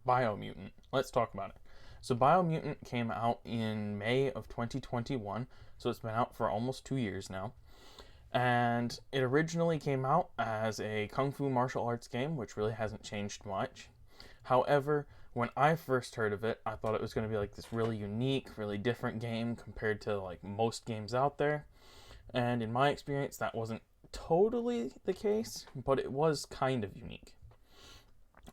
Biomutant. Let's talk about it. So Biomutant came out in May of 2021, so it's been out for almost 2 years now. And it originally came out as a Kung Fu martial arts game, which really hasn't changed much. However, when I first heard of it, I thought it was going to be like this really unique, really different game compared to like most games out there. And in my experience, that wasn't totally the case, but it was kind of unique.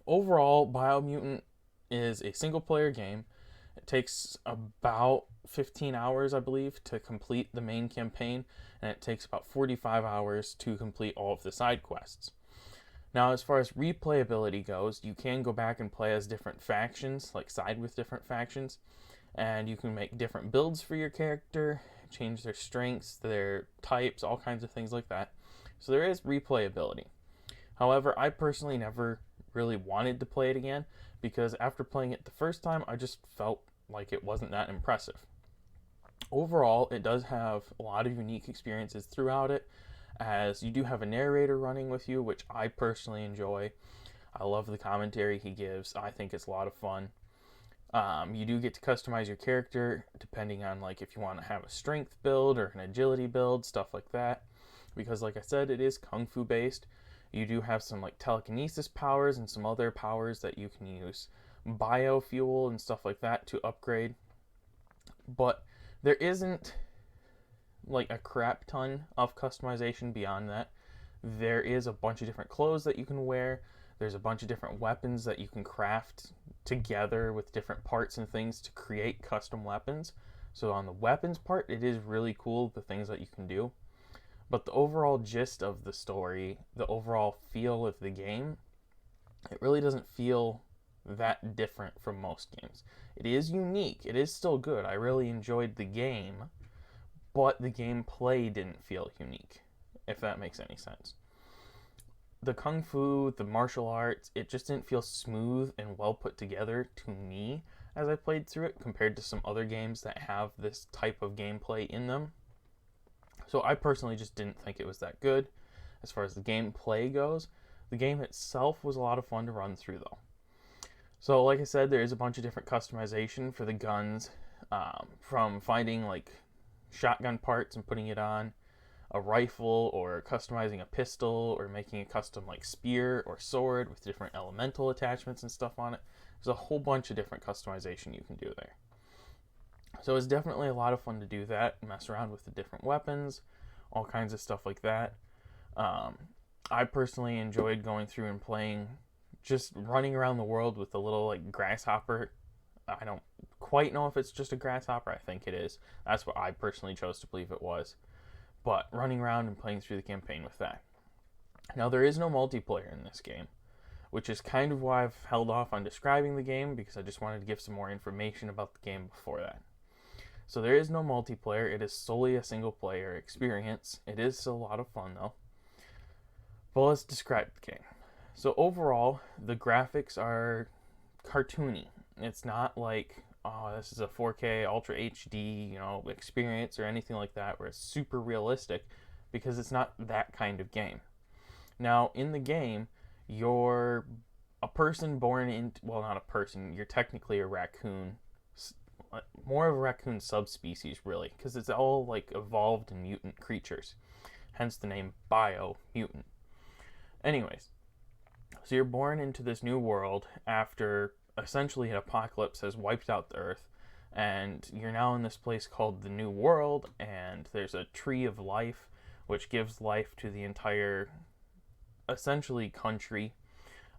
Overall, Biomutant is a single player game. It takes about 15 hours, I believe, to complete the main campaign, and it takes about 45 hours to complete all of the side quests. Now, as far as replayability goes, you can go back and play as different factions, like side with different factions, and you can make different builds for your character, change their strengths, their types, all kinds of things like that. So there is replayability. However, I personally never really wanted to play it again because after playing it the first time, I just felt like it wasn't that impressive. Overall, it does have a lot of unique experiences throughout it, as you do have a narrator running with you, which I personally enjoy. I love the commentary he gives. I think it's a lot of fun. You do get to customize your character depending on like if you want to have a strength build or an agility build, stuff like that. Because like I said, it is Kung Fu based. You do have some like telekinesis powers and some other powers that you can use biofuel and stuff like that to upgrade. But there isn't like a crap ton of customization beyond that. There is a bunch of different clothes that you can wear. There's a bunch of different weapons that you can craft together with different parts and things to create custom weapons. So on the weapons part, it is really cool the things that you can do. But the overall gist of the story, the overall feel of the game, it really doesn't feel that different from most games. It is unique. It is still good. I really enjoyed the game, but the gameplay didn't feel unique, if that makes any sense. The Kung Fu, the martial arts, it just didn't feel smooth and well put together to me as I played through it compared to some other games that have this type of gameplay in them. So I personally just didn't think it was that good. As far as the gameplay goes, the game itself was a lot of fun to run through though. So like I said, there is a bunch of different customization for the guns, from finding like shotgun parts and putting it on a rifle, or customizing a pistol, or making a custom like spear or sword with different elemental attachments and stuff on it. There's a whole bunch of different customization you can do there. So it's definitely a lot of fun to do that, mess around with the different weapons, all kinds of stuff like that. I personally enjoyed going through and playing, just running around the world with a little like grasshopper. I don't quite know if it's just a grasshopper. I think it is. That's what I personally chose to believe it was. But running around and playing through the campaign with that. Now, there is no multiplayer in this game, which is kind of why I've held off on describing the game, because I just wanted to give some more information about the game before that. So there is no multiplayer. It is solely a single player experience. It is still a lot of fun though. But let's describe the game. So overall, the graphics are cartoony. It's not like, oh, this is a 4K Ultra HD, experience or anything like that where it's super realistic, because it's not that kind of game. Now, in the game, you're a person born in, well, not a person, you're technically a raccoon, more of a raccoon subspecies really, because it's all like evolved mutant creatures, hence the name Biomutant. Anyways, so you're born into this new world after essentially an apocalypse has wiped out the earth, and you're now in this place called the New World, and there's a tree of life which gives life to the entire essentially country.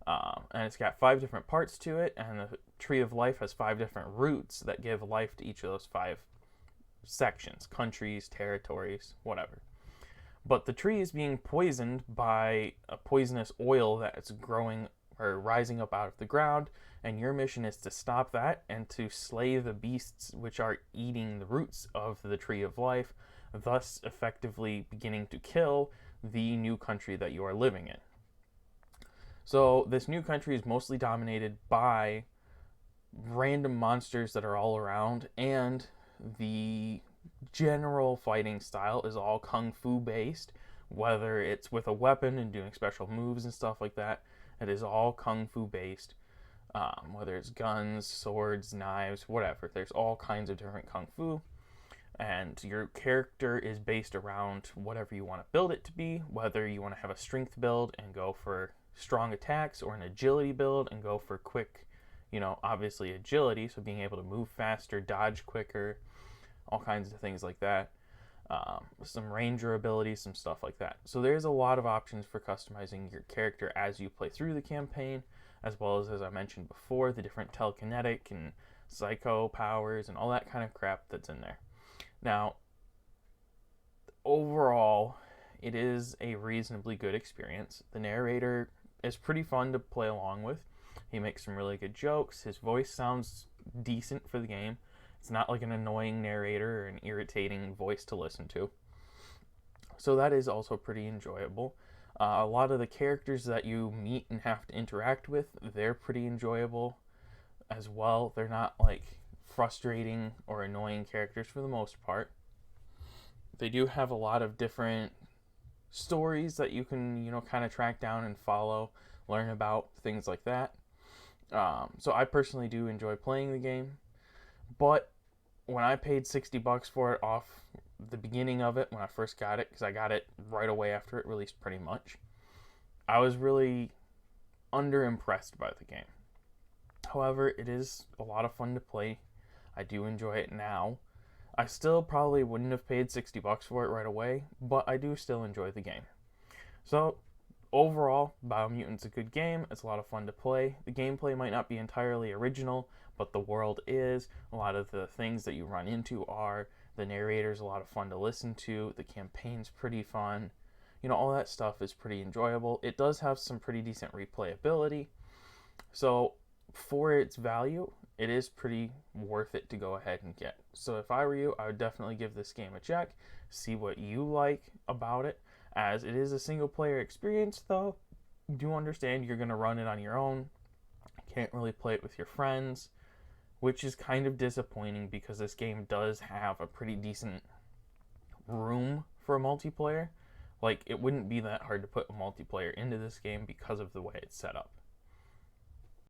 And it's got 5 different parts to it, and the tree of life has 5 different roots that give life to each of those 5 sections, countries, territories, whatever. But the tree is being poisoned by a poisonous oil that's growing or rising up out of the ground, and your mission is to stop that and to slay the beasts which are eating the roots of the tree of life, thus effectively beginning to kill the new country that you are living in. So this new country is mostly dominated by random monsters that are all around, and the general fighting style is all Kung Fu based, whether it's with a weapon and doing special moves and stuff like that. It is all Kung Fu based. whether it's guns, swords, knives, whatever. There's all kinds of different kung fu, and your character is based around whatever you want to build it to be, whether you want to have a strength build and go for strong attacks, or an agility build and go for quick, obviously agility, so being able to move faster, dodge quicker, all kinds of things like that. Some ranger abilities, some stuff like that. So there's a lot of options for customizing your character as you play through the campaign, as well as I mentioned before, the different telekinetic and psycho powers and all that kind of crap that's in there. Now, overall, it is a reasonably good experience. The narrator is pretty fun to play along with. He makes some really good jokes. His voice sounds decent for the game. It's not like an annoying narrator or an irritating voice to listen to. So that is also pretty enjoyable. A lot of the characters that you meet and have to interact with, they're pretty enjoyable as well. They're not like frustrating or annoying characters for the most part. They do have a lot of different stories that you can, kind of track down and follow, learn about, things like that. So I personally do enjoy playing the game, but when I paid $60 for it off the beginning of it when I first got it, because I got it right away after it released pretty much, I was really underimpressed by the game. However, it is a lot of fun to play. I do enjoy it now. I still probably wouldn't have paid $60 for it right away, but I do still enjoy the game. So overall, Biomutant's a good game. It's a lot of fun to play. The gameplay might not be entirely original, but the world is. A lot of the things that you run into are. The narrator's a lot of fun to listen to. The campaign's pretty fun. All that stuff is pretty enjoyable. It does have some pretty decent replayability. So for its value, it is pretty worth it to go ahead and get. So if I were you, I would definitely give this game a check. See what you like about it. As it is a single player experience, though, do understand you're going to run it on your own. Can't really play it with your friends, which is kind of disappointing because this game does have a pretty decent room for a multiplayer. Like, it wouldn't be that hard to put a multiplayer into this game because of the way it's set up.